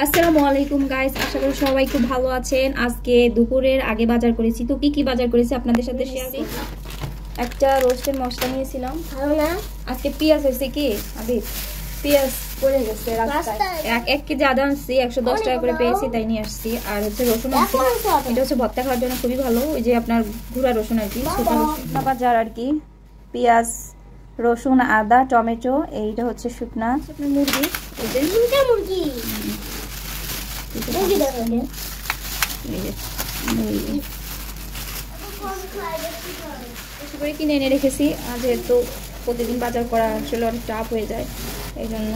আসসালামু আলাইকুম গাইস, আশা করি সবাই খুব ভালো আছেন। আজকে দুপুরের আগে বাজার করেছি। তো কি কি বাজার করেছি আপনাদের সাথে শেয়ার করি। একটা রোস্টের মশলা নিয়েছিলাম। ভালো না? আজকে পেঁয়াজ হয়েছে কি আবির, পেঁয়াজ পড়ে গেছে রাস্তায়। 1 কেজি আদা আনছি, 110 টাকা করে পেয়েছি, তাই নিয়ে আসছি। আর হচ্ছে রসুন আনছি, এটা হচ্ছে ভর্তা খাওয়ার জন্য খুবই ভালো। ওই যে আপনার গুঁড়া রসুন আর কি, শুকনো বাজার আর কি। পেঁয়াজ, রসুন, আদা, টমেটো, এইটা হচ্ছে শুকনা মুরগি। এই যে মুরগি কিনে এনে রেখেছি, যেহেতু প্রতিদিন বাজার করা আসলে অনেক টাফ হয়ে যায়, এই জন্য।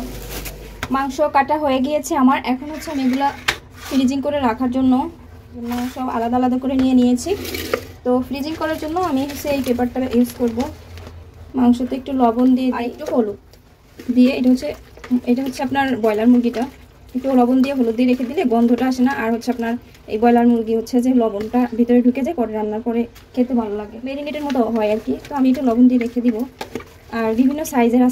মাংস কাটা হয়ে গিয়েছে আমার। এখন হচ্ছে আমি এগুলা ফ্রিজিং করে রাখার জন্য সব আলাদা আলাদা করে নিয়েছি। তো ফ্রিজিং করার জন্য আমি হচ্ছে এই পেপারটা ইউজ করব। মাংসতে একটু লবণ দিয়ে আর একটু হলুদ দিয়ে, এটা হচ্ছে আপনার ব্রয়লার মুরগিটা, একটু লবণ দিয়ে হলুদ দিয়ে রেখে দিলে গন্ধটা আসে না। আর হচ্ছে আপনার এই ব্রয়লার মুরগি হচ্ছে যে লবণটা ভিতরে ঢুকে যায়, পরে রান্নার পরে খেতে ভালো লাগে, ম্যারিনেটের মতো হয় আর কি। তো আমি একটু লবণ দিয়ে রেখে দিব। আর বিভিন্ন সাইজের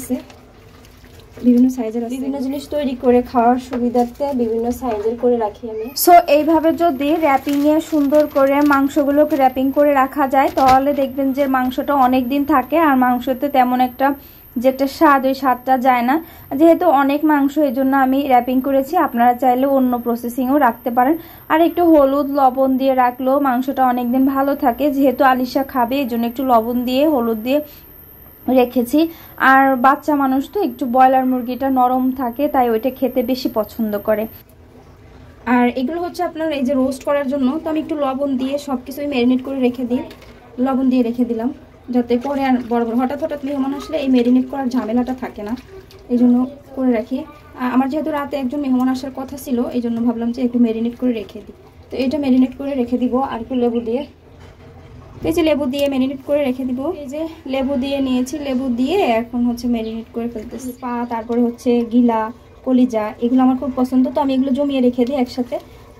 বিভিন্ন জিনিস তৈরি করে খাওয়ার সুবিধার্থে বিভিন্ন সাইজের করে রাখি আমি। সো এইভাবে যদি র্যাপিংয়ে সুন্দর করে মাংসগুলোকে র্যাপিং করে রাখা যায়, তাহলে দেখবেন যে মাংসটা অনেক দিন থাকে আর মাংসতে তেমন একটা যেটা স্বাদ, ওই স্বাদটা যায় না। যেহেতু অনেক মাংস, এই জন্য আমি র্যাপিং করেছি। আপনারা চাইলে অন্য প্রসেসিংও রাখতে পারেন। আর একটু হলুদ লবণ দিয়ে রাখলেও মাংসটা অনেকদিন ভালো থাকে। যেহেতু আলিশা খাবে, এই জন্য একটু লবণ দিয়ে হলুদ দিয়ে রেখেছি। আর বাচ্চা মানুষ তো একটু ব্রয়লার মুরগিটা নরম থাকে, তাই ওইটা খেতে বেশি পছন্দ করে। আর এগুলো হচ্ছে আপনার এই যে রোস্ট করার জন্য। তো আমি একটু লবণ দিয়ে সবকিছুই ম্যারিনেট করে রেখে দিই, লবণ দিয়ে রেখে দিলাম, যাতে পরে আর বড় হঠাৎ মেহমান আসলে এই ম্যারিনেট করার ঝামেলাটা থাকে না, এই জন্য করে রাখি। আমার যেহেতু রাতে একজন মেহমান আসার কথা ছিল, এই জন্য ভাবলাম যে একটু ম্যারিনেট করে রেখে দিই। তো এটা ম্যারিনেট করে রেখে দিব। আর একটু লেবু দিয়ে, এই যে লেবু দিয়ে ম্যারিনেট করে রেখে দিব। এই যে লেবু দিয়ে নিয়েছি, লেবু দিয়ে এখন হচ্ছে ম্যারিনেট করে ফেলতেছি। পা, তারপরে হচ্ছে গিলা, কলিজা, এগুলো আমার খুব পছন্দ। তো আমি এগুলো জমিয়ে রেখে দিই একসাথে।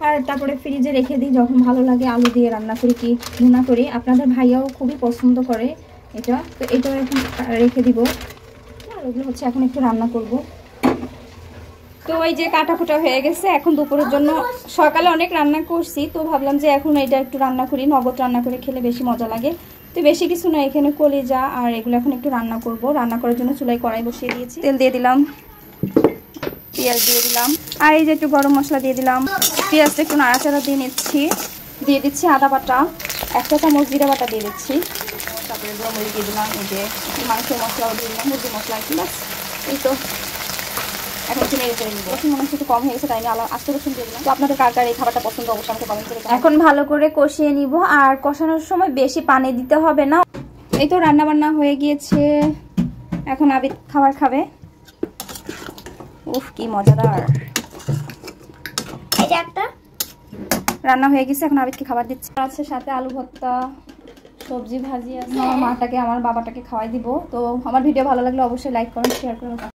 আর তারপরে ফ্রিজে রেখে দিই, যখন ভালো লাগে আলু দিয়ে রান্না করি কি ভুনা করি। আপনাদের ভাইয়াও খুবই পছন্দ করে এটা। তো এটাও এখন রেখে দিব। আর এগুলো হচ্ছে এখন একটু রান্না করব। তো এই যে কাটা কুটা হয়ে গেছে, এখন দুপুরের জন্য। সকালে অনেক রান্না করছি, তো ভাবলাম যে এখন এটা একটু রান্না করি, নগদ রান্না করে খেলে বেশি মজা লাগে। তো বেশি কিছু না, এখানে কলিজা আর এগুলো এখন একটু রান্না করব। রান্না করার জন্য চুলায় কড়াই বসিয়ে দিয়েছি, তেল দিয়ে দিলাম, পেঁয়াজ দিয়ে দিলাম, আর এই যে একটু গরম মশলা দিয়ে দিলাম। পেঁয়াজটা একটু নাড়াচাড়া দিয়ে নিচ্ছি, দিয়ে দিচ্ছি আদা বাটা, 1 চা চামচ জিরা বাটা দিয়ে দিচ্ছি, তারপরে গোলমরিচ দিয়ে দিলাম, এই যে মাংসের মশলাও দিয়ে দিলাম, মুরগির মশলা আর কি। বাস এই তো। এখন একটু নেড়ে চেড়ে নিব। রসুন মনে হচ্ছে একটু কম হয়ে গেছে, তাই আমি আস্ত রসুন দিয়ে দিলাম। তো আপনাদের কার কার এই খাবারটা পছন্দ অবশ্যই আমাকে কমেন্ট করে। এখন ভালো করে কষিয়ে নিব। আর কষানোর সময় বেশি পানি দিতে হবে না। এই তো রান্না বান্না হয়ে গিয়েছে, এখন আবিদ খাবার খাবে। উফ, কি মজাদার! এই যে একটা রান্না হয়ে গেছে, এখন আবিদকে খাবার দিচ্ছে। আছে সাথে আলু ভর্তা, সবজি ভাজি আছে। আমার মাটাকে, আমার বাবাটাকে খাওয়াই দিব। তো আমার ভিডিও ভালো লাগলে অবশ্যই লাইক করুন, শেয়ার করুন।